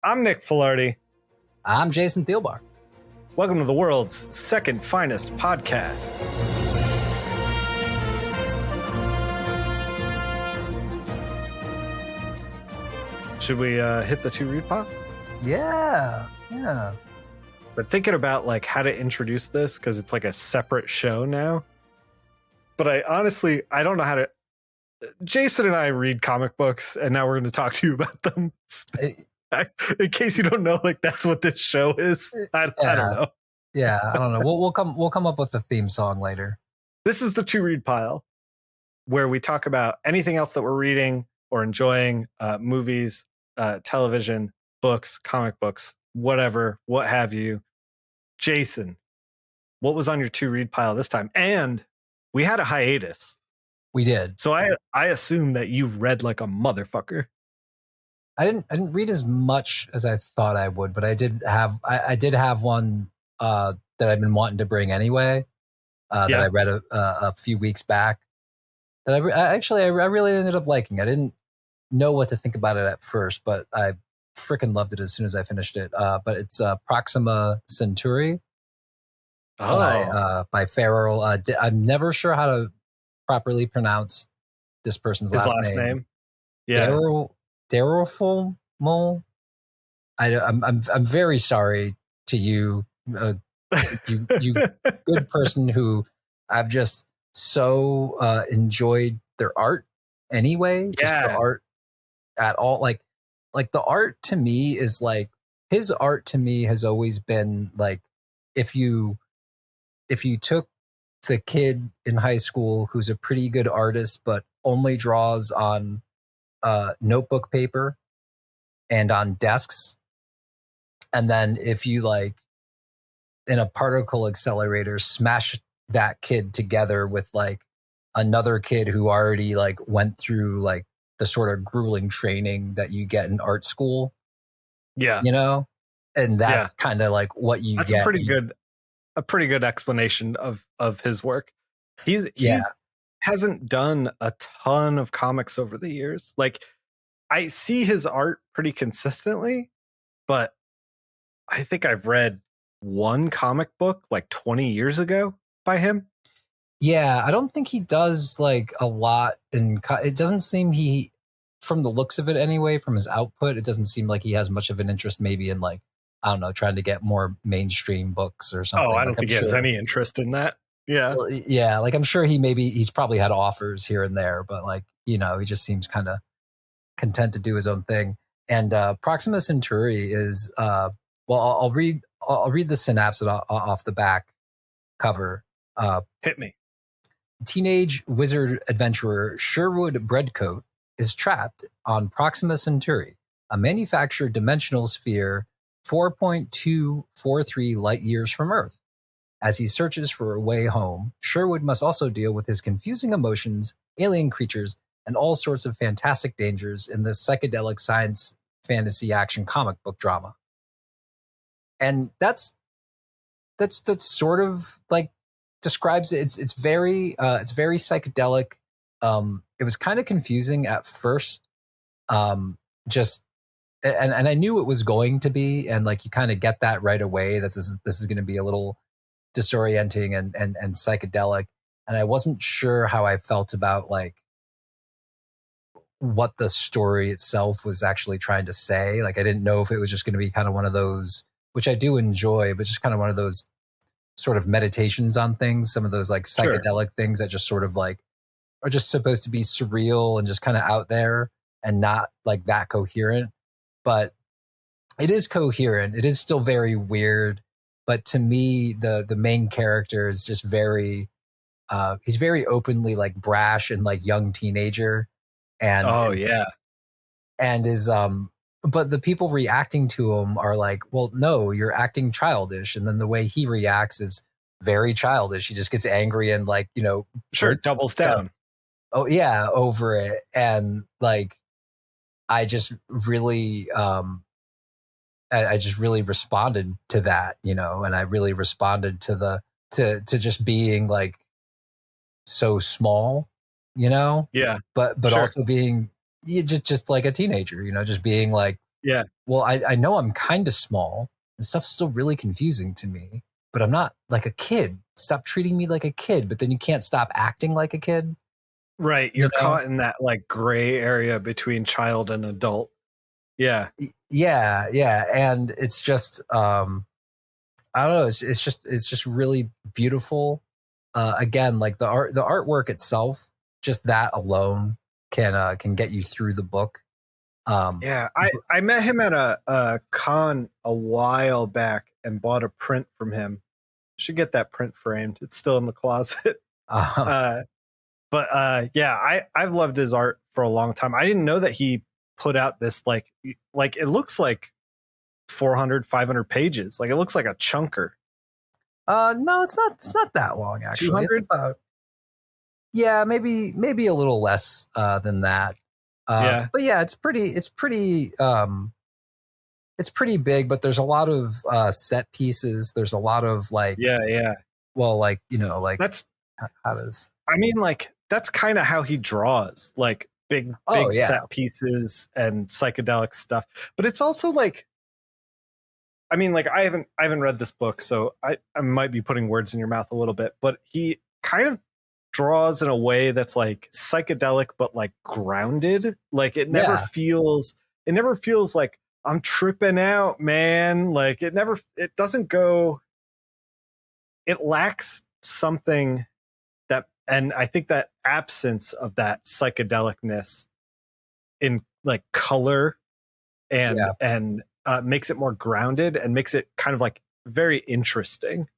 I'm Nick Filardi. I'm Jason Thielbar. Welcome to the world's second finest podcast. Should we hit the two read pile? Yeah. But thinking about like how to introduce this because it's like a separate show now. But I don't know how to. Jason and I read comic books, and now we're going to talk to you about them. In case you don't know, like that's what this show is. I don't know. Yeah, I don't know. We'll come up with a theme song later. This is the two read pile, where we talk about anything else that we're reading or enjoying, movies, television, books, comic books, whatever, what have you. Jason, what was on your two read pile this time? And we had a hiatus. We did. So I assume that you read like a motherfucker. I didn't read as much as I thought I would, but I did have one that I've been wanting to bring anyway. That I read a few weeks back. That I really ended up liking. I didn't know what to think about it at first, but I freaking loved it as soon as I finished it. But it's Proxima Centauri by Farrell. I'm never sure how to properly pronounce this person's last name. Yeah, Daryl Mole. I'm very sorry to you, you good person who I've just so enjoyed their art anyway. Just the art at all, like the art to me is like his art to me has always been like if you took the kid in high school who's a pretty good artist but only draws on notebook paper and on desks, and then if you like in a particle accelerator smash that kid together with like another kid who already like went through like the sort of grueling training that you get in art school, and that's kind of like what you that's get. A pretty good explanation of his work. He hasn't done a ton of comics over the years. Like I see his art pretty consistently, but I think I've read one comic book like 20 years ago by him. Yeah, I don't think he does like a lot it doesn't seem from the looks of it anyway, from his output, it doesn't seem like he has much of an interest maybe in like, I don't know, trying to get more mainstream books or something. Oh, I don't think he has any interest in that. Yeah. Well, yeah, like I'm sure he's probably had offers here and there, but like, he just seems kind of content to do his own thing. And Proxima Centauri is I'll read the synopsis off the back cover. Hit me. Teenage wizard adventurer Sherwood Breadcoat is trapped on Proxima Centauri, a manufactured dimensional sphere 4.243 light years from Earth. As he searches for a way home, Sherwood must also deal with his confusing emotions, alien creatures, and all sorts of fantastic dangers in this psychedelic science fantasy action comic book drama. And that's sort of like describes it. It's very psychedelic. It was kind of confusing at first. And I knew it was going to be, and like you kind of get that right away. This is going to be a little disorienting and psychedelic. And I wasn't sure how I felt about like what the story itself was actually trying to say. Like I didn't know if it was just going to be kind of one of those, which I do enjoy, but just kind of one of those sort of meditations on things. Some of those like psychedelic things that just sort of like are just supposed to be surreal and just kind of out there and not like that coherent. But it is coherent. It is still very weird. But to me, the main character is just very, he's very openly like brash and like young teenager. And and is but the people reacting to him are like, well, no, you're acting childish. And then the way he reacts is very childish. He just gets angry and like, doubles down. Oh yeah, over it. And like, I just really, I just really responded to that, and I really responded to to just being like so small, Yeah. but also being just like a teenager, just being like, well, I know I'm kind of small and stuff's still really confusing to me, but I'm not like a kid. Stop treating me like a kid, but then you can't stop acting like a kid. Right. You're caught in that like gray area between child and adult. Yeah. Yeah. Yeah. And it's just, I don't know. It's just really beautiful. Again, like the artwork itself, just that alone can get you through the book. Yeah, I met him at a con a while back and bought a print from him. Should get that print framed. It's still in the closet. But I've loved his art for a long time. I didn't know that he put out this like it looks like 400, 500 pages. Like it looks like a chunker. No, it's not that long actually. It's about, yeah, maybe a little less than that. But yeah, it's pretty big, but there's a lot of set pieces. There's a lot of like, well, like, you know, like that's how does, I mean, like that's kind of how he draws, like big set pieces and psychedelic stuff. But it's also like, I mean, like I haven't read this book, so I might be putting words in your mouth a little bit, but he kind of draws in a way that's like psychedelic but like grounded. Like it never feels like I'm tripping out, man. Like it doesn't go, it lacks something that, and I think that absence of that psychedelicness in like color and makes it more grounded and makes it kind of like very interesting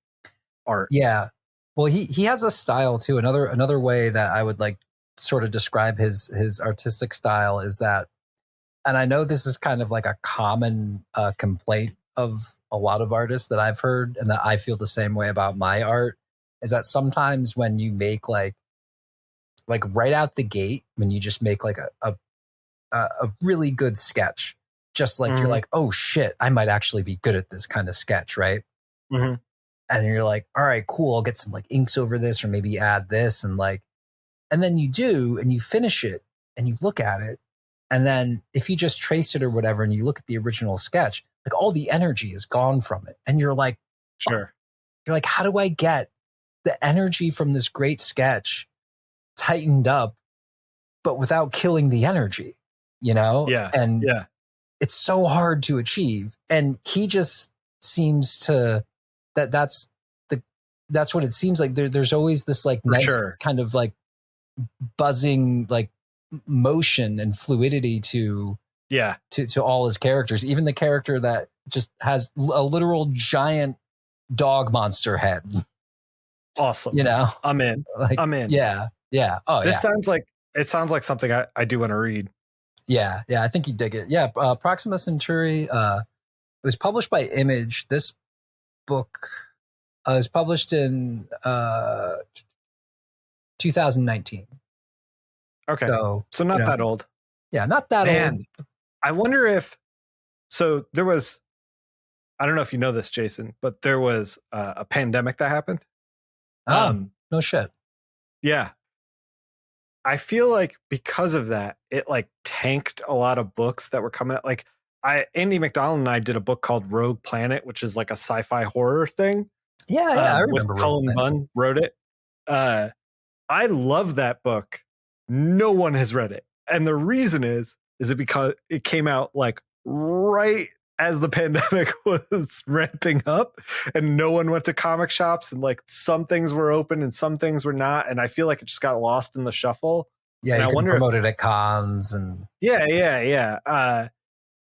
art. Yeah. Well, he has a style too. Another way that I would like sort of describe his artistic style is that, and I know this is kind of like a common complaint of a lot of artists that I've heard, and that I feel the same way about my art, is that sometimes when you make like right out the gate, when you just make like a really good sketch, just like you're like, oh shit, I might actually be good at this kind of sketch, right? Mm-hmm. And you're like, all right, cool. I'll get some like inks over this, or maybe add this. And like, and then you do, and you finish it and you look at it. And then if you just trace it or whatever, and you look at the original sketch, like all the energy is gone from it. And you're like, sure. You're like, how do I get the energy from this great sketch tightened up, but without killing the energy, you know? Yeah. And it's so hard to achieve. And he just seems to, that's what it seems like. There's always this like nice kind of like buzzing, like motion and fluidity to all his characters, even the character that just has a literal giant dog monster head. Awesome. You know, I'm in. Like, I'm in. Yeah. Oh, this sounds like something I do want to read. Yeah. I think you dig it. Yeah. Proxima Centauri. It was published by Image. This book was published in 2019. Okay. So not that old. Yeah, not that old. I wonder if, so there was, I don't know if you know this, Jason, but there was a pandemic that happened. No shit. Yeah. I feel like because of that, it like tanked a lot of books that were coming out. Like Andy McDonald and I did a book called Rogue Planet, which is like a sci-fi horror thing. Yeah, I remember. With Cullen Bunn wrote it. I love that book. No one has read it. And the reason is it because it came out like right as the pandemic was ramping up, and no one went to comic shops, and like some things were open and some things were not. And I feel like it just got lost in the shuffle. Yeah, you can promote it at cons and yeah.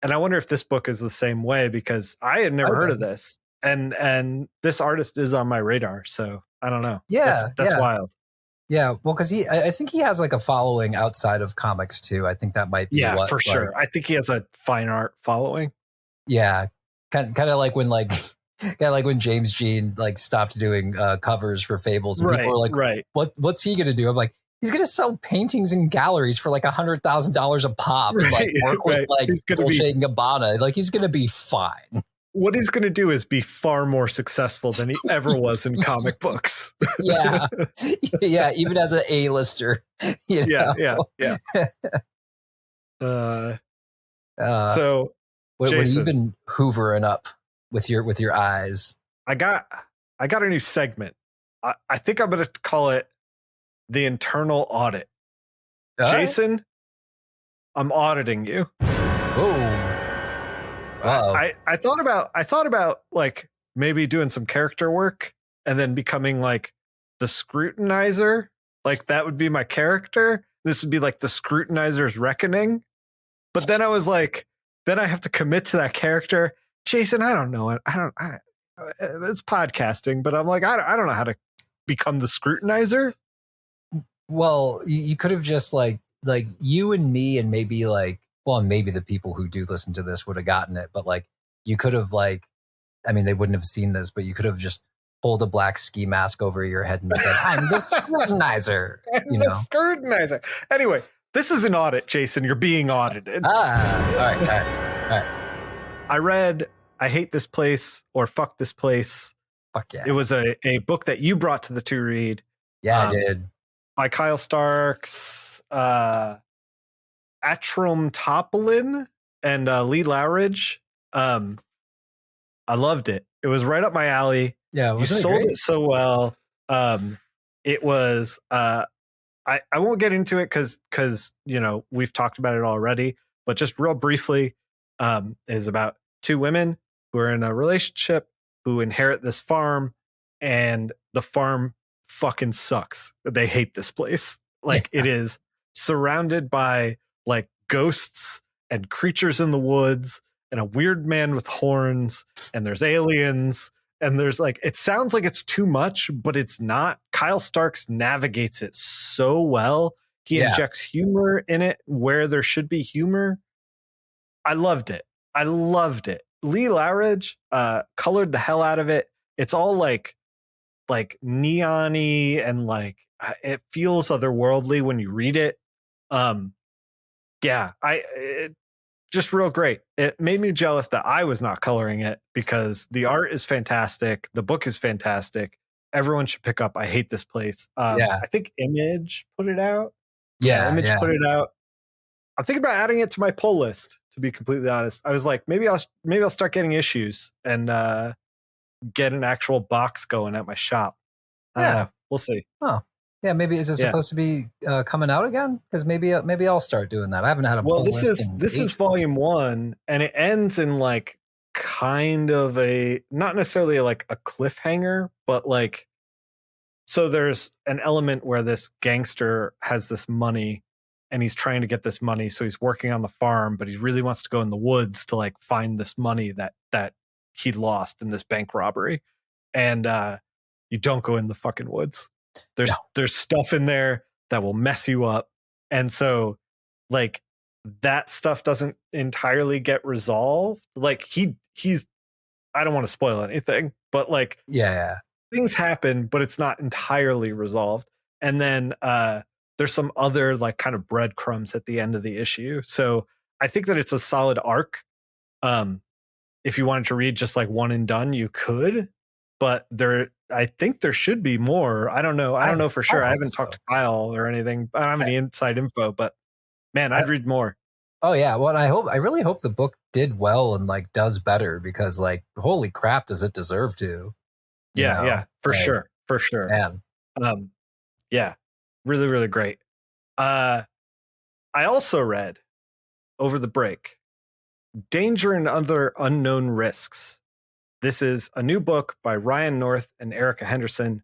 And I wonder if this book is the same way, because I had never heard of this. And this artist is on my radar. So I don't know. Yeah. That's wild. Yeah, well, because I think he has like a following outside of comics too. I think that might be for sure. I think he has a fine art following. Yeah, kind of like when James Jean like stopped doing covers for Fables, and people were like, what's he gonna do? I'm like, he's gonna sell paintings in galleries for like $100,000 a pop, and like work with like Dolce and Gabbana. Like he's gonna be fine. What he's going to do is be far more successful than he ever was in comic books. Yeah, even as an A-lister. You know? Yeah. So What have you been hoovering up with your eyes? I got a new segment. I think I'm going to call it the internal audit. Jason, I'm auditing you. Oh, wow. I thought about like maybe doing some character work and then becoming like the scrutinizer. Like that would be my character. This would be like the scrutinizer's reckoning. But then I was like, then I have to commit to that character. Jason, I don't know it. It's podcasting, but I'm like, I don't know how to become the scrutinizer. Well, you could have just like you and me and maybe like, well, maybe the people who do listen to this would have gotten it, but like you could have like, I mean, they wouldn't have seen this, but you could have just pulled a black ski mask over your head and said, I'm the scrutinizer. The scrutinizer. Anyway, this is an audit, Jason. You're being audited. All right. I read I Hate This Place or Fuck This Place. Fuck yeah. It was a book that you brought to the to read. Yeah, I did. By Kyle Starks, Atram Topolin, and Lee Lowridge. I loved it. It was right up my alley. Yeah, you sold it so well. It was. I won't get into it because we've talked about it already. But just real briefly, is about two women who are in a relationship who inherit this farm, and the farm fucking sucks. They hate this place. Like it is surrounded by like ghosts and creatures in the woods and a weird man with horns, and there's aliens, and there's like, it sounds like it's too much, but it's not. Kyle Starks navigates it so well. He injects humor in it where there should be humor. I loved it. Lee Lowridge colored the hell out of it. It's all like neon-y and like it feels otherworldly when you read it. Just real great. It made me jealous that I was not coloring it because the art is fantastic. The book is fantastic. Everyone should pick up I Hate This Place. I think Image put it out. Image put it out. I'm thinking about adding it to my pull list, to be completely honest. I was like, maybe I'll start getting issues and get an actual box going at my shop. I don't know. We'll see. Oh, yeah. Maybe is it supposed to be coming out again? Because maybe I'll start doing that. I haven't had a pull list. This is volume 1, and it ends in like kind of a, not necessarily like a cliffhanger, but like, so there's an element where this gangster has this money and he's trying to get this money. So he's working on the farm, but he really wants to go in the woods to like find this money that he lost in this bank robbery. And you don't go in the fucking woods. There's stuff in there that will mess you up. And so like that stuff doesn't entirely get resolved. Like he's, I don't want to spoil anything, but like, things happen, but it's not entirely resolved. And then there's some other like kind of breadcrumbs at the end of the issue. So I think that it's a solid arc. If you wanted to read just like one and done, you could, but I think there should be more. I don't know. I don't know for sure. I haven't talked to Kyle or anything. I don't have any inside info, but man, I'd read more. Oh yeah. Well, I really hope the book did well and like does better, because like, holy crap, does it deserve to? For sure. Man. Really, really great. I also read over the break Danger and Other Unknown Risks. This is a new book by Ryan North and Erica Henderson.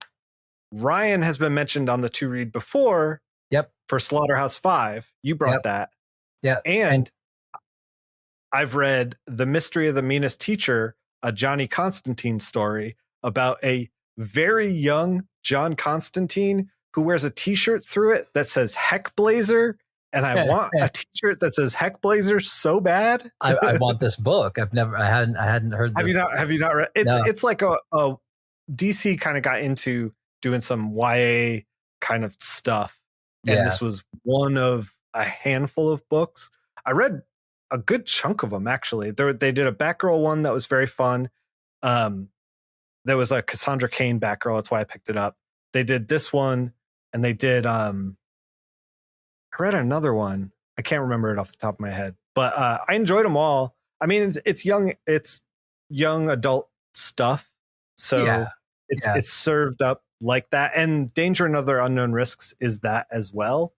Ryan has been mentioned on the to read before. Yep. For Slaughterhouse 5. You brought that. Yeah. And I've read The Mystery of the Meanest Teacher, a Johnny Constantine story about a very young John Constantine who wears a t-shirt through it that says Heck Blazer. And I want a t-shirt that says Heck Blazer so bad. I want this book. I hadn't heard this. Have you not read? It's like a DC kind of got into doing some YA kind of stuff. And this was one of a handful of books. I read a good chunk of them, actually. They did a Batgirl one that was very fun. There was a Cassandra Cain Batgirl. That's why I picked it up. They did this one, and they did I read another one. I can't remember it off the top of my head, but I enjoyed them all. I mean, it's young adult stuff. So it's served up like that. And Danger and Other Unknown Risks is that as well.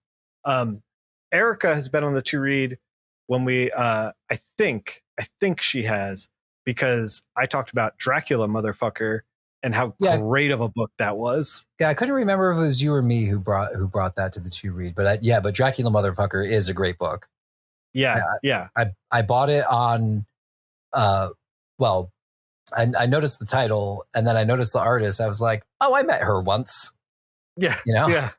Erica has been on the to read when we I think she has, because I talked about Dracula Motherfucker and how great of a book that was. Yeah, I couldn't remember if it was you or me who brought that to the to read, but but Dracula Motherfucker is a great book. Yeah. I bought it on I noticed the title and then I noticed the artist. I was like, oh, I met her once. Yeah. Yeah.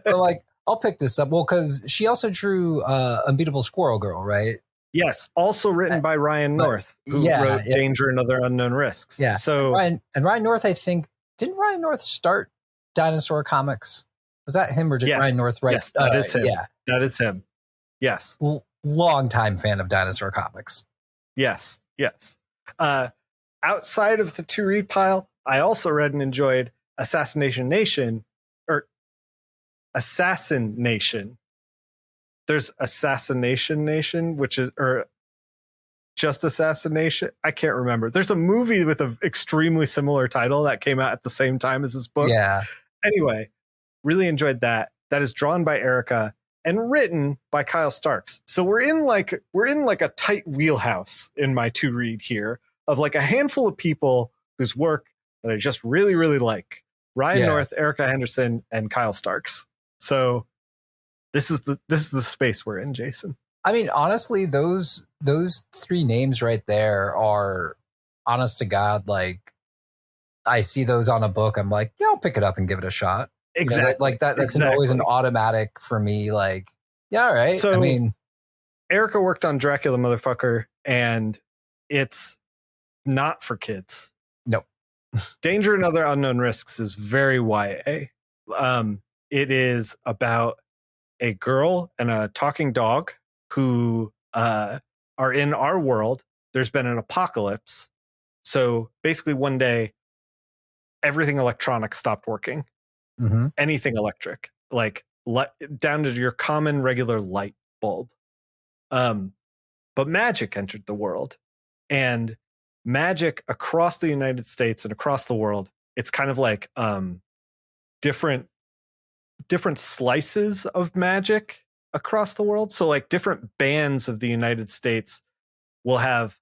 So like, I'll pick this up. Well, because she also drew Unbeatable Squirrel Girl, right? Yes. Also written by Ryan North, who wrote Danger and Other Unknown Risks. Yeah. So Ryan North, I think, didn't Ryan North start Dinosaur Comics? Was that him or did Ryan North write? Yes, that is him. Yeah. That is him. Yes. Long-time fan of Dinosaur Comics. Yes. Outside of the to read pile, I also read and enjoyed Assassination Nation. There's Assassination Nation, which is, or just Assassination. I can't remember. There's a movie with an extremely similar title that came out at the same time as this book. Yeah. Anyway, really enjoyed that. That is drawn by Erica and written by Kyle Starks. So we're in like a tight wheelhouse in my to read here of like a handful of people whose work that I just really, really like. Ryan North, Erica Henderson, and Kyle Starks. So this is the space we're in, Jason. I mean, honestly, those three names right there are, honest to God, like, I see those on a book, I'm like, yeah, I'll pick it up and give it a shot. Exactly. You know, like that. That's always an automatic for me. Like, yeah, all right. So, I mean, Erica worked on Dracula Motherfucker, and it's not for kids. No. Danger and Other Unknown Risks is very YA. It is about a girl and a talking dog who are in our world. There's been an apocalypse. So basically one day, everything electronic stopped working. Mm-hmm. Anything electric, like down to your common regular light bulb. But magic entered the world, and magic across the United States and across the world, it's kind of like different slices of magic across the world. So like different bands of the United States will have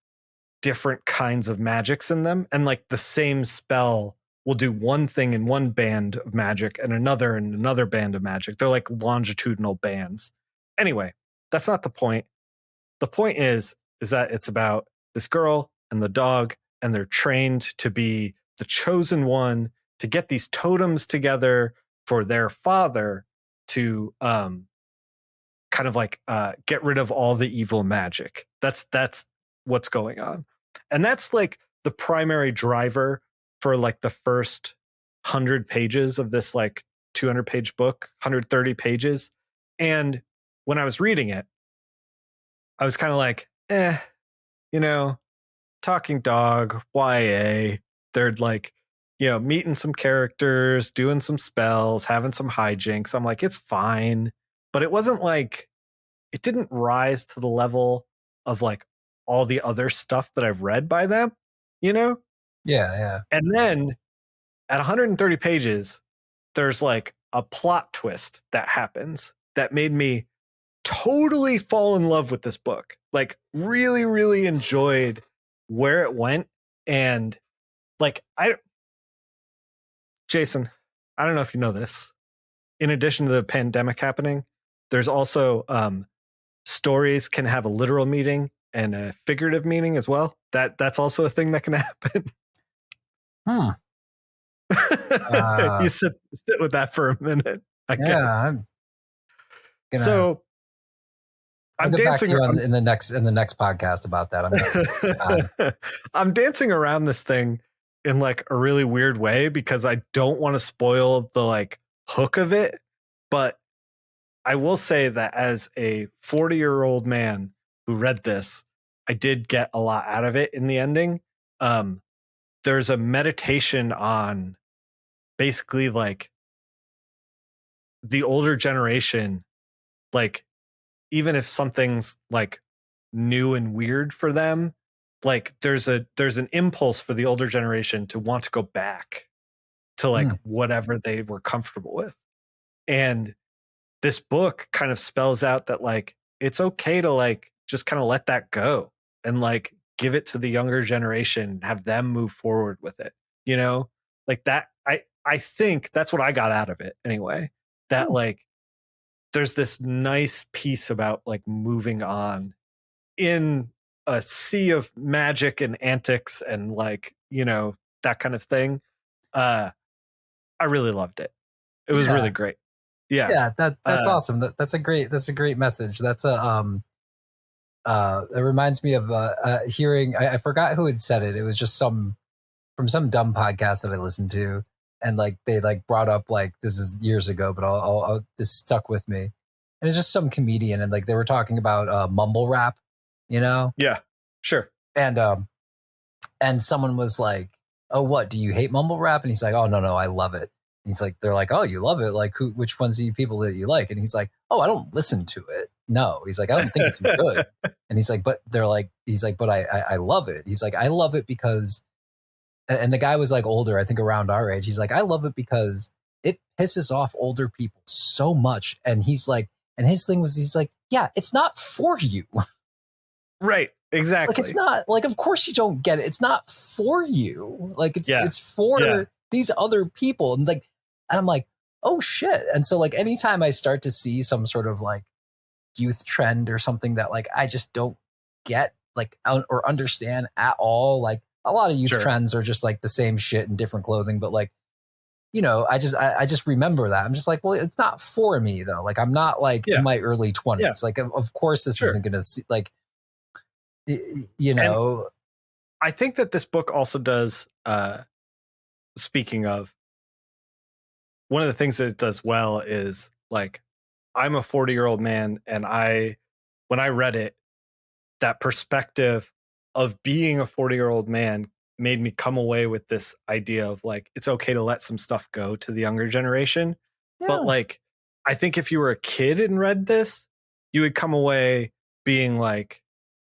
different kinds of magics in them, and like the same spell will do one thing in one band of magic and another band of magic. They're like longitudinal bands. Anyway, that's not the point. The point is that it's about this girl and the dog, and they're trained to be the chosen one to get these totems together for their father to kind of like get rid of all the evil magic. That's what's going on. And that's like the primary driver for like the first 100 pages of this like 200-page book, 130 pages. And when I was reading it, I was kind of like, talking dog, YA. They're like, meeting some characters, doing some spells, having some hijinks. I'm like, it's fine. But it wasn't like, it didn't rise to the level of like all the other stuff that I've read by them, Yeah. And then at 130 pages, there's like a plot twist that happens that made me totally fall in love with this book. Like really, really enjoyed where it went. And like, Jason, I don't know if you know this. In addition to the pandemic happening, there's also stories can have a literal meaning and a figurative meaning as well. That's also a thing that can happen. You sit with that for a minute. I'm dancing around in the next podcast about that. I'm dancing around this thing in like a really weird way because I don't want to spoil the like hook of it. But I will say that as a 40-year-old man who read this, I did get a lot out of it in the ending. There's a meditation on basically like the older generation, like even if something's like new and weird for them, like there's an impulse for the older generation to want to go back to like whatever they were comfortable with. And this book kind of spells out that like it's okay to like just kind of let that go and like give it to the younger generation, have them move forward with it, you know, like that. I think that's what I got out of it anyway, that like there's this nice piece about like moving on in a sea of magic and antics and like, you know, that kind of thing. I really loved it. It was really great. Yeah. That's awesome. That's a great message. That's a it reminds me of hearing, I forgot who had said it. It was just from some dumb podcast that I listened to, and like they like brought up, like, this is years ago, but I'll this stuck with me. And it's just some comedian, and like they were talking about mumble rap, you know? Yeah, sure. And someone was like, "Oh, what, do you hate mumble rap?" And he's like, "Oh, no, I love it." And he's like, they're like, "Oh, you love it? Like, which ones are you people that you like?" And he's like, "Oh, I don't listen to it. No." He's like, "I don't think it's good." And he's like, "But they're like," he's like, "But I love it." He's like, "I love it because," and the guy was like older, I think around our age. He's like, "I love it because it pisses off older people so much." And he's like, and his thing was, he's like, "Yeah, it's not for you." Right. Exactly. Like, it's not like, of course you don't get it. It's not for you. Like it's for these other people. And like, and I'm like, oh shit. And so like, anytime I start to see some sort of like youth trend or something that like I just don't get like or understand at all, like a lot of youth trends are just like the same shit in different clothing, but like, you know, I just remember that. I'm just like, well, it's not for me though. Like, I'm not like in my early 20s. Yeah. Like, of course this isn't going to see, like, you know. And I think that this book also does, speaking of, one of the things that it does well is like, I'm a 40-year-old man, and when I read it, that perspective of being a 40-year-old man made me come away with this idea of like, it's okay to let some stuff go to the younger generation. Yeah. But like, I think if you were a kid and read this, you would come away being like,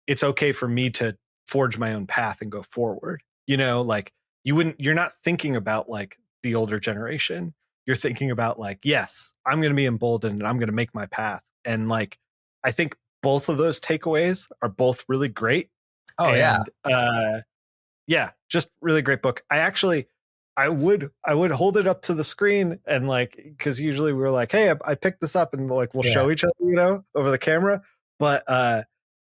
it's okay for me to forge my own path and go forward. You know, like you're not thinking about like the older generation. You're thinking about like, yes, I'm going to be emboldened and I'm going to make my path. And like, I think both of those takeaways are both really great. Oh, and, yeah, just really great book. I would hold it up to the screen and like, because usually we're like, hey, I picked this up, and like we'll show each other, you know, over the camera. But I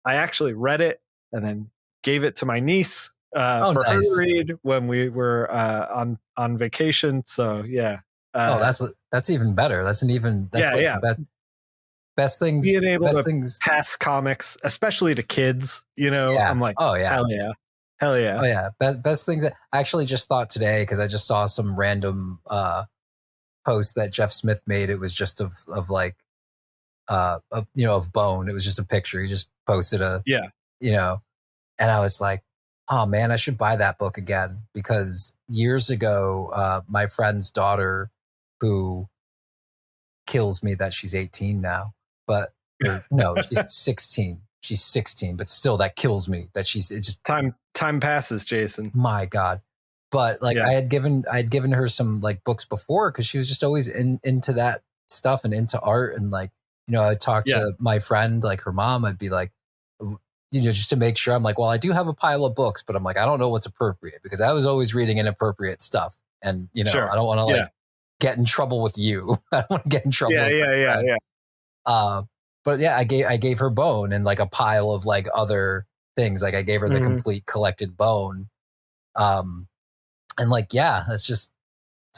actually read it and then gave it to my niece for her to read when we were on vacation. So yeah. That's even better. That's best things. Being able to pass comics, especially to kids, you know. Yeah. I'm like, oh yeah, hell yeah. Oh yeah. Best things. I actually just thought today, because I just saw some random post that Jeff Smith made. It was just of like of Bone. It was just a picture. He just posted you know, and I was like, oh man, I should buy that book again, because years ago, my friend's daughter, who kills me that she's 18 now, but no, she's 16. She's 16, but still, that kills me that it just time passes, Jason. My God. But like, I had given her some like books before, because she was just always into that stuff and into art. And like, you know, I'd talk to my friend, like her mom, I'd be like, you know, just to make sure, I'm like, well, I do have a pile of books, but I'm like, I don't know what's appropriate, because I was always reading inappropriate stuff. And, you know, I don't want to like get in trouble with you. I don't want to get in trouble. Yeah. But yeah, I gave her Bone and like a pile of like other things. Like I gave her the complete collected Bone. And like, yeah, it's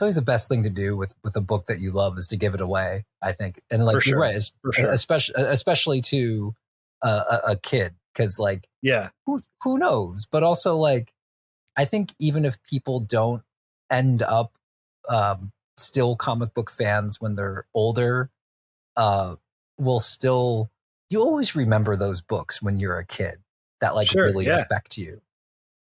always the best thing to do with a book that you love, is to give it away, I think. And like, you're right, especially to a kid, because like, who knows? But also like, I think even if people don't end up still comic book fans when they're older, you always remember those books when you're a kid that like really affect you.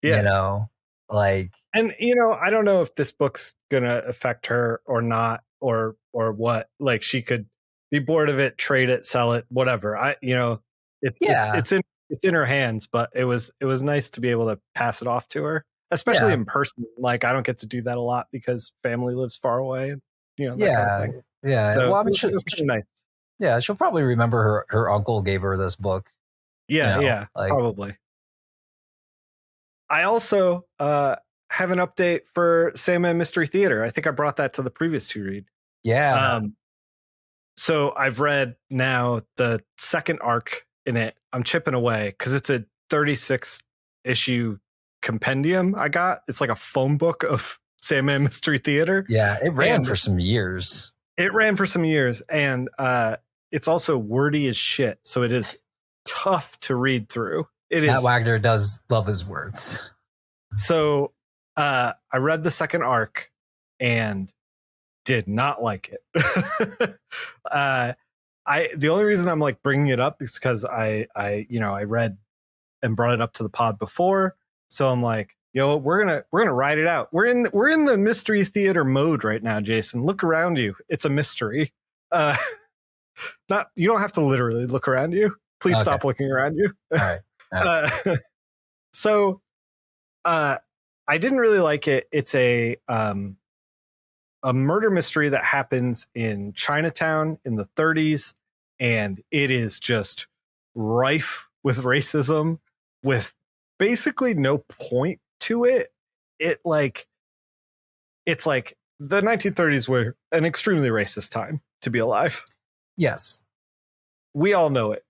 You know, like, and you know, I don't know if this book's gonna affect her or not, or what. Like, she could be bored of it, trade it, sell it, whatever. It's in it's in her hands, but it was nice to be able to pass it off to her, especially in person. Like I don't get to do that a lot because family lives far away, that kind of thing. Yeah. So well, I mean, it was kind of nice. Yeah, she'll probably remember her uncle gave her this book. Yeah, probably. I also have an update for Sandman Mystery Theater. I think I brought that to the previous two read. Yeah. So I've read now the second arc in it. I'm chipping away because it's a 36 issue compendium I got. It's like a phone book of Sandman Mystery Theater. Yeah, it ran for some years. And it's also wordy as shit. So it is tough to read through. Matt Wagner does love his words. So I read the second arc and did not like it. The only reason I'm like bringing it up is because I read and brought it up to the pod before. So I'm like, we're gonna ride it out. We're in the mystery theater mode right now, Jason. Look around you. It's a mystery. You don't have to literally look around you. Please stop looking around you. All right. So I didn't really like it. It's a murder mystery that happens in Chinatown in the 30s, and it is just rife with racism with basically no point to it. It's like the 1930s were an extremely racist time to be alive. Yes. We all know it.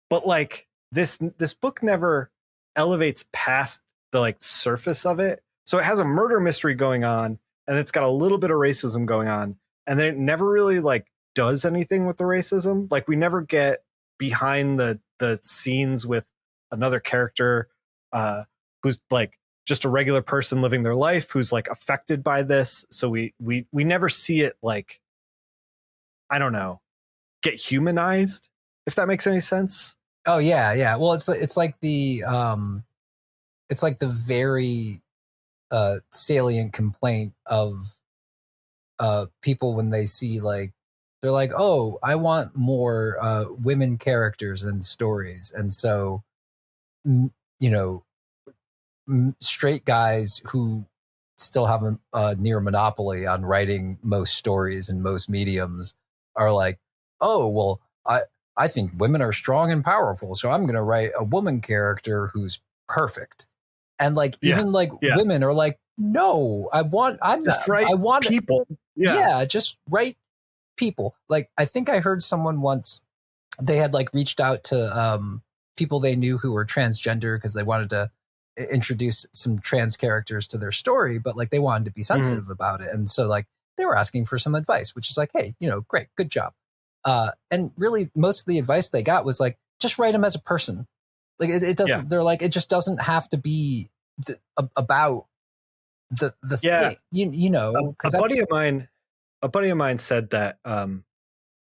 But like this book never elevates past the like surface of it. So it has a murder mystery going on, and it's got a little bit of racism going on, and then it never really like does anything with the racism. Like we never get behind the scenes with another character who's like just a regular person living their life who's like affected by this. So we never see it like, I don't know, get humanized, if that makes any sense. Oh yeah. Well, it's like the very salient complaint of people when they see like they're like, oh, I want more women characters and stories, and so straight guys who still have a near monopoly on writing most stories and most mediums are like, oh well, I think women are strong and powerful, so I'm going to write a woman character who's perfect. And like even women are like, no, I want people. Yeah, just write people. Like I think I heard someone once, they had like reached out to people they knew who were transgender because they wanted to introduce some trans characters to their story, but like they wanted to be sensitive about it, and so like they were asking for some advice, which is like, hey, great, good job. And really, most of the advice they got was like, just write him as a person. Like it doesn't. Yeah. They're like, it just doesn't have to be about the thing. A buddy of mine said that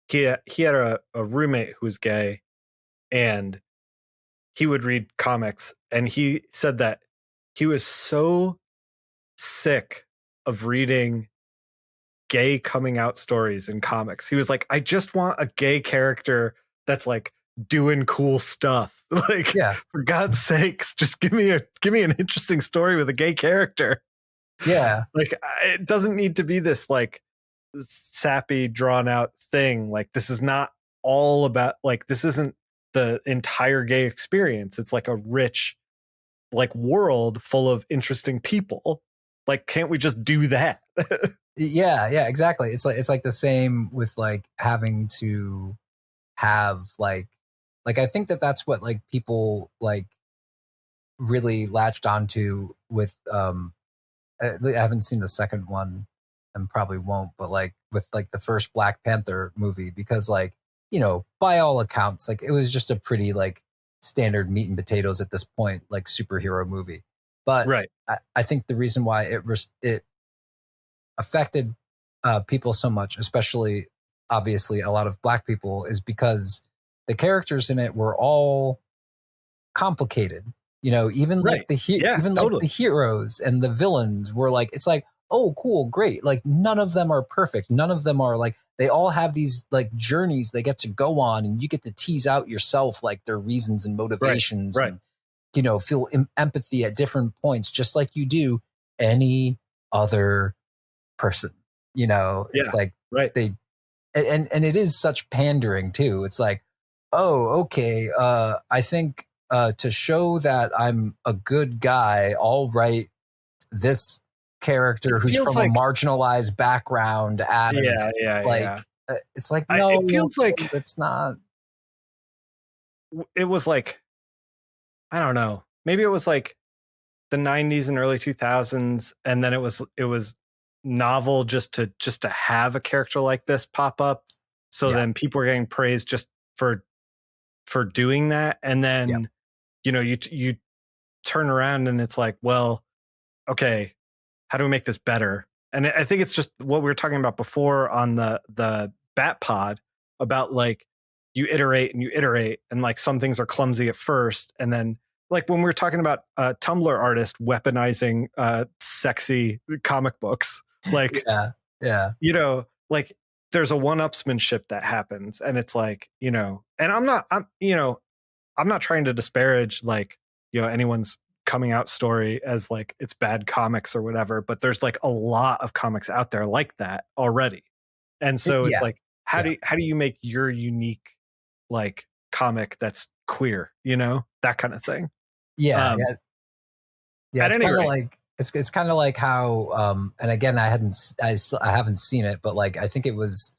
he had a roommate who was gay, and he would read comics, and he said that he was so sick of reading gay coming out stories in comics. He was like, I just want a gay character that's like doing cool stuff. Like, for God's sakes, just give me an interesting story with a gay character. Yeah. Like it doesn't need to be this like sappy drawn out thing. Like this is not all about, like, this isn't the entire gay experience. It's like a rich like world full of interesting people. Like, can't we just do that? Yeah, exactly. It's like the same with like having to have like I think that's what like people like really latched onto with I haven't seen the second one and probably won't, but like with like the first Black Panther movie, because like, by all accounts, like it was just a pretty like standard meat and potatoes at this point, like superhero movie. But right. I think the reason why it affected people so much, especially obviously a lot of Black people, is because the characters in it were all complicated. Even like the like the heroes and the villains were like, it's like, oh, cool, great. Like none of them are perfect. None of them are like, they all have these like journeys they get to go on, and you get to tease out yourself like their reasons and motivations, right. and, you know, feel empathy at different points, just like you do any other person. You know, it's like they, and it is such pandering too. It's like, oh, okay, I think to show that I'm a good guy, I'll write this character who's from a marginalized background as it's like, no, it feels like it's not. It was like, I don't know, maybe it was like the 90s and early 2000s, and then it was novel just to have a character like this pop up, so then people were getting praised just for doing that, and then you know, you turn around and it's like, well, okay, how do we make this better? And I think it's just what we were talking about before on the Bat Pod about like you iterate and like some things are clumsy at first, and then like when we were talking about a Tumblr artist weaponizing sexy comic books, like you know, like there's a one-upsmanship that happens, and it's like, you know, and I'm not trying to disparage like, you know, anyone's coming out story as like it's bad comics or whatever, but there's like a lot of comics out there like that already. And so it's like, how do you make your unique like comic that's queer, you know, that kind of thing. Yeah. It's kind of like, it's kind of like how, and again, I haven't seen it, but like, I think it was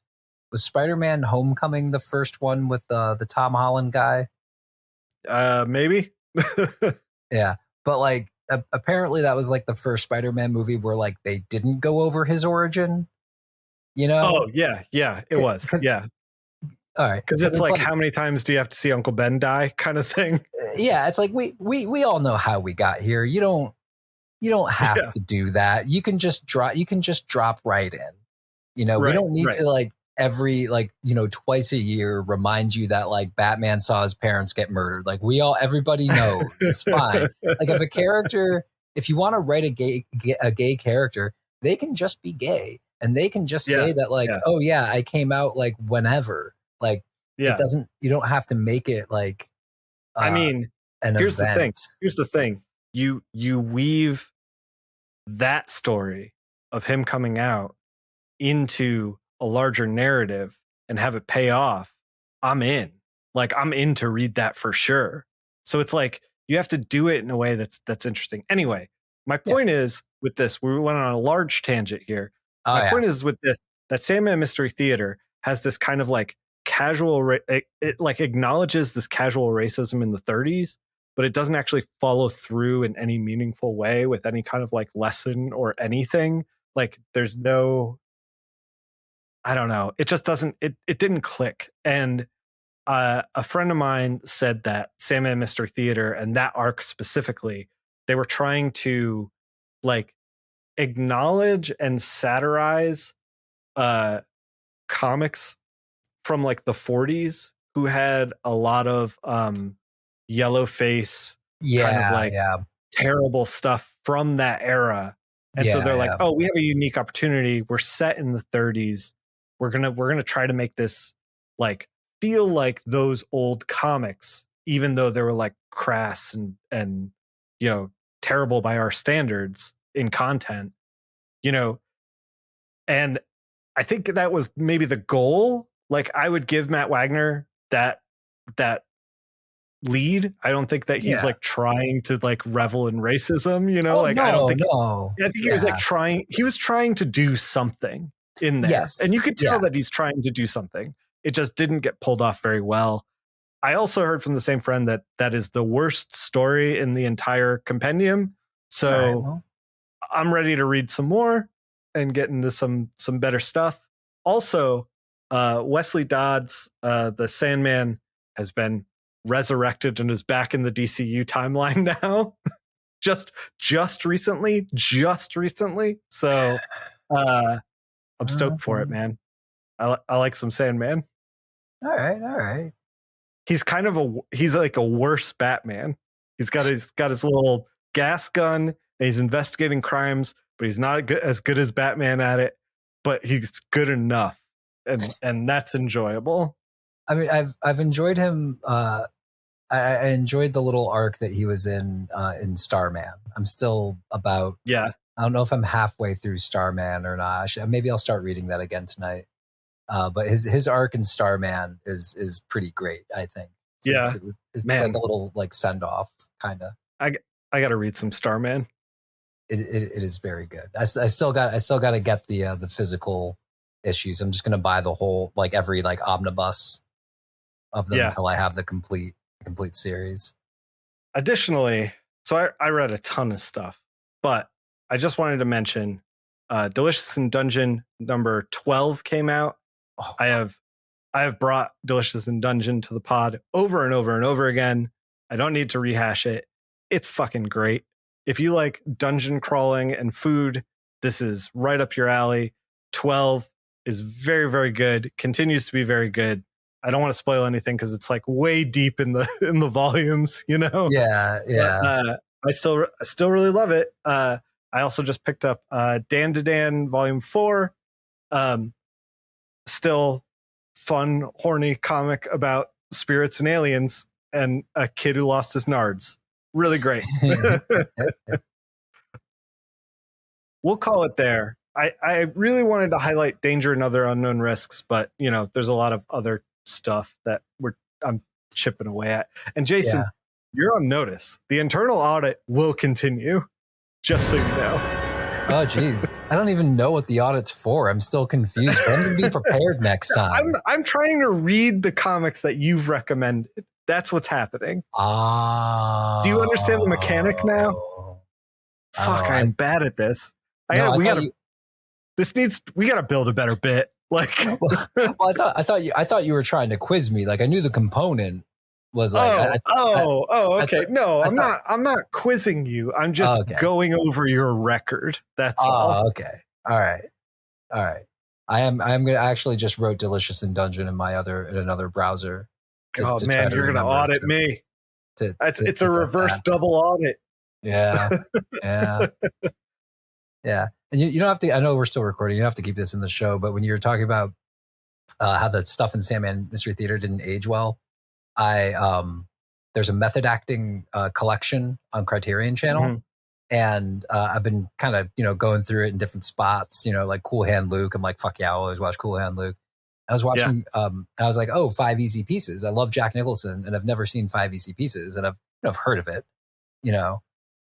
Spider-Man Homecoming the first one with the Tom Holland guy? Maybe. Yeah. But like, apparently that was like the first Spider-Man movie where like they didn't go over his origin, you know? Oh yeah. It was. Yeah. All right. Because it's like, how many times do you have to see Uncle Ben die kind of thing? Yeah. It's like, we all know how we got here. You don't have to do that. You can just drop right in, you know, we don't need to like every, like, you know, twice a year remind you that like Batman saw his parents get murdered. Like everybody knows. It's fine. Like if you want to write a gay character, they can just be gay, and they can just say that like, oh yeah, I came out like whenever. Like it doesn't, you don't have to make it like I mean, here's event. the thing. You weave that story of him coming out into a larger narrative and have it pay off. I'm in. Like, I'm in to read that for sure. So it's like you have to do it in a way that's interesting. Anyway, my point is with this, we went on a large tangent here. My point is with this, that Sandman Mystery Theater has this kind of like casual, it like acknowledges this casual racism in the 30s, but it doesn't actually follow through in any meaningful way with any kind of like lesson or anything. Like there's no, I don't know. It just doesn't, it didn't click. And a friend of mine said that Sandman Mystery Theater and that arc specifically, they were trying to like acknowledge and satirize comics from like the 40s who had a lot of yellow face kind of like terrible stuff from that era. And so they're like, oh, we have a unique opportunity. We're set in the 30s. We're gonna try to make this like feel like those old comics, even though they were like crass and you know, terrible by our standards in content, you know. And I think that was maybe the goal. Like I would give Matt Wagner that lead. I don't think that he's like trying to like revel in racism, you know, I don't think I think he was like trying to do something in there. Yes. And you could tell that he's trying to do something. It just didn't get pulled off very well. I also heard from the same friend that is the worst story in the entire compendium. So I'm ready to read some more and get into some better stuff. Also, Wesley Dodds, the Sandman, has been resurrected and is back in the DCU timeline now. just recently. So I'm stoked for it, man. I like some Sandman. All right. He's kind of he's like a worse Batman. He's got his little gas gun and he's investigating crimes, but he's not as good as Batman at it, but he's good enough. And that's enjoyable. I mean, I've enjoyed him. I enjoyed the little arc that he was in Starman. I'm still about. Yeah. I don't know if I'm halfway through Starman or not. Maybe I'll start reading that again tonight. But his arc in Starman is pretty great, I think. It's like a little like send off kind of. I got to read some Starman. It is very good. I still got to get the physical issues. I'm just going to buy the whole, like every like omnibus of them until I have the complete series. Additionally, so I read a ton of stuff, but I just wanted to mention Delicious in Dungeon number 12 came out. Oh, I have brought Delicious in Dungeon to the pod over and over and over again. I don't need to rehash it. It's fucking great. If you like dungeon crawling and food, this is right up your alley. 12 is very, very good. Continues to be very good. I don't want to spoil anything because it's like way deep in the volumes, you know? Yeah. But, I still really love it. I also just picked up Dan to Dan Volume 4. Still fun, horny comic about spirits and aliens and a kid who lost his nards. Really great. We'll call it there. I really wanted to highlight Danger and Other Unknown Risks, but you know, there's a lot of other stuff that I'm chipping away at. And Jason, you're on notice. The internal audit will continue, just so you know. Oh, geez. I don't even know what the audit's for. I'm still confused. I'm going to be prepared next time. I'm trying to read the comics that you've recommended. That's what's happening. Do you understand the mechanic now? Fuck, I'm bad at this. We gotta build a better bit. Like, well, I thought you were trying to quiz me. Like, I knew the component was like. Okay. I'm not quizzing you. I'm just going over your record. That's all. Okay. All right. I'm gonna actually just wrote Delicious in Dungeon in another browser. You're gonna audit me. It's a reverse double audit. Yeah. Yeah. And you don't have to, I know we're still recording, you don't have to keep this in the show, but when you were talking about how the stuff in Sandman Mystery Theater didn't age well, there's a method acting collection on Criterion Channel. Mm-hmm. And I've been kind of, going through it in different spots, like Cool Hand Luke. I'm like, fuck yeah, I'll always watch Cool Hand Luke. I was watching, and I was like, 5 Easy Pieces. I love Jack Nicholson, and I've never seen 5 Easy Pieces, and I've heard of it, and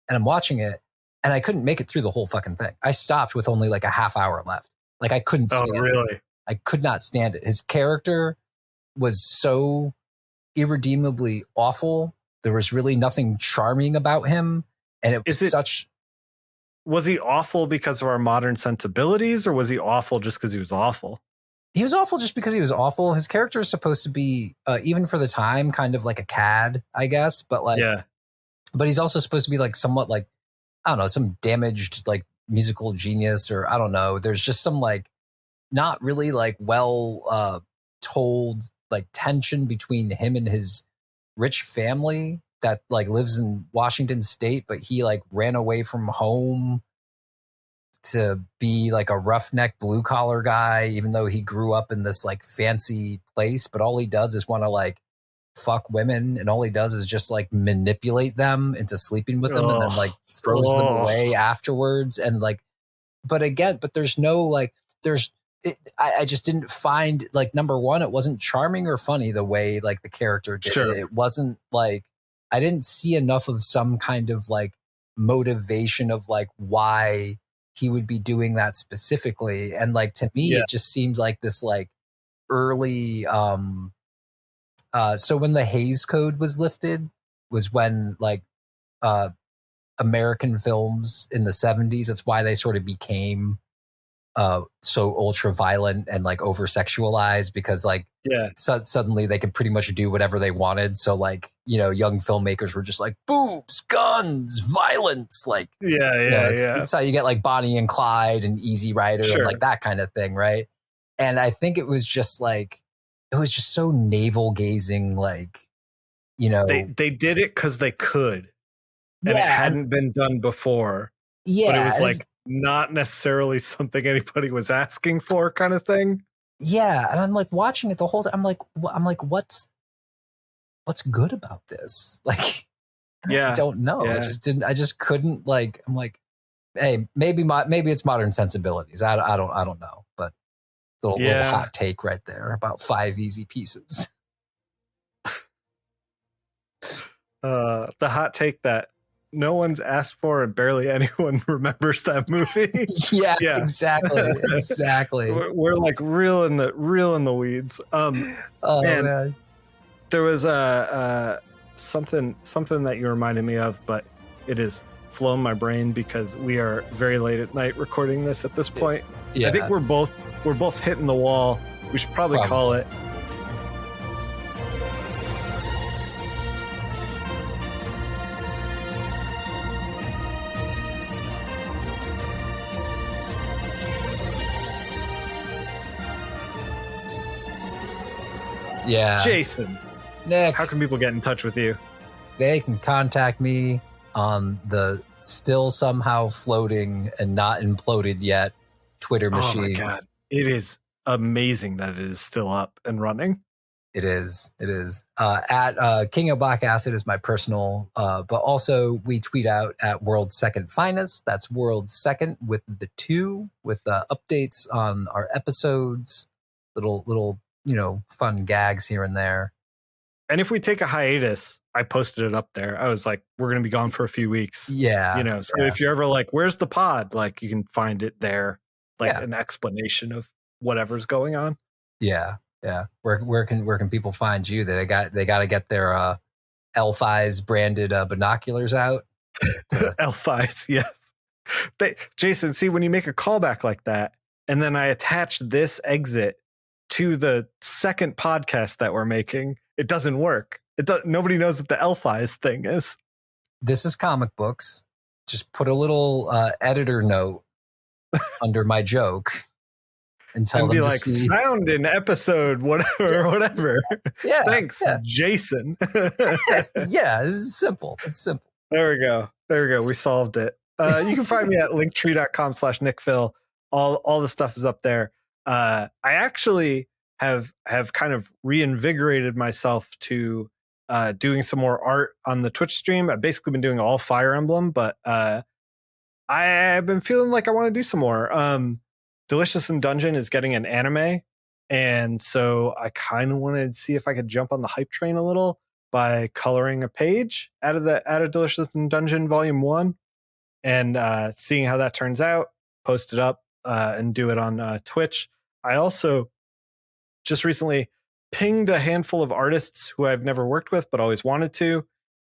I'm watching it, and I couldn't make it through the whole fucking thing. I stopped with only like a half hour left. Like I couldn't stand it. I could not stand it. His character was so irredeemably awful. There was really nothing charming about him. And it was Was he awful because of our modern sensibilities, or was he awful just because he was awful? He was awful just because he was awful. His character is supposed to be, even for the time, kind of like a cad, I guess. But but he's also supposed to be like somewhat like, I don't know, some damaged like musical genius, or I don't know. There's just some like not really like well told like tension between him and his rich family that like lives in Washington State, but he like ran away from home to be like a roughneck blue collar guy, even though he grew up in this like fancy place. But all he does is want to like fuck women, and all he does is just like manipulate them into sleeping with them and then like throws them away afterwards. And like, but there's no like, I just didn't find like, number one, it wasn't charming or funny the way like the character did. Sure. It wasn't like, I didn't see enough of some kind of like motivation of like why he would be doing that specifically. And like, to me, it just seemed like this like early, so when the Hays Code was lifted was when like American films in the 70s, that's why they sort of became so ultra violent and like over sexualized, because like suddenly they could pretty much do whatever they wanted. So like, young filmmakers were just like boobs, guns, violence, like it's how you get like Bonnie and Clyde and Easy Rider and like that kind of thing, right? And I think it was just like, it was just so navel gazing, like, they did it because they could, and it hadn't been done before. Yeah. But it was like not necessarily something anybody was asking for kind of thing. Yeah. And I'm like watching it the whole time. I'm like, what's good about this? Like, yeah, I don't know. Yeah. I just couldn't like, I'm like, hey, maybe it's modern sensibilities. I don't know, but it's a little hot take right there about 5 easy pieces. The hot take that no one's asked for and barely anyone remembers that movie. yeah, exactly. We're like real in the weeds. Oh man. There was something that you reminded me of, but it has flown my brain because we are very late at night recording this at this point. Yeah. I think we're both hitting the wall. We should probably call it. Yeah. Jason. Nick. How can people get in touch with you? They can contact me on the still somehow floating and not imploded yet Twitter machine. Oh my God. It is amazing that it is still up and running. It is. At King of Black Acid is my personal, but also we tweet out at World's Second Finest. That's World's Second with the 2, with updates on our episodes, little fun gags here and there. And if we take a hiatus, I posted it up there. I was like, we're going to be gone for a few weeks. Yeah. So if you're ever like, where's the pod? Like, you can find it there, like an explanation of whatever's going on. Yeah. Yeah. Where can people find you? They got to get their Elf-Eyes branded binoculars out. Elf-Eyes, yes. Jason, see, when you make a callback like that, and then I attach this exit to the second podcast that we're making, it doesn't work. Nobody knows what the Elf-Eyes thing is. This is comic books. Just put a little editor note under my joke and tell them to see. Found in episode whatever. Yeah. Thanks, Jason. Yeah, it's simple. It's simple. There we go. We solved it. You can find me at linktree.com/Nickfil. All the stuff is up there. I actually have kind of reinvigorated myself to doing some more art on the Twitch stream. I've basically been doing all Fire Emblem, but I've been feeling like I want to do some more. Delicious in Dungeon is getting an anime, and so I kind of wanted to see if I could jump on the hype train a little by coloring a page out of Delicious in Dungeon Volume 1 and seeing how that turns out, post it up and do it on Twitch. I also just recently pinged a handful of artists who I've never worked with but always wanted to,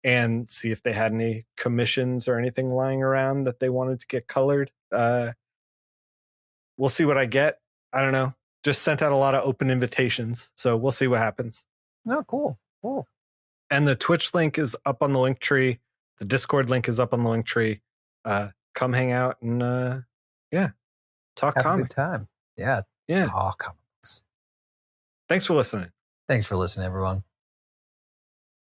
and see if they had any commissions or anything lying around that they wanted to get colored. We'll see what I get. I don't know. Just sent out a lot of open invitations, so we'll see what happens. Oh, cool. And the Twitch link is up on the link tree. The Discord link is up on the link tree. Come hang out and talk Have comics. A good time. Yeah. Yeah. Talk comics. Thanks for listening. Thanks for listening, everyone.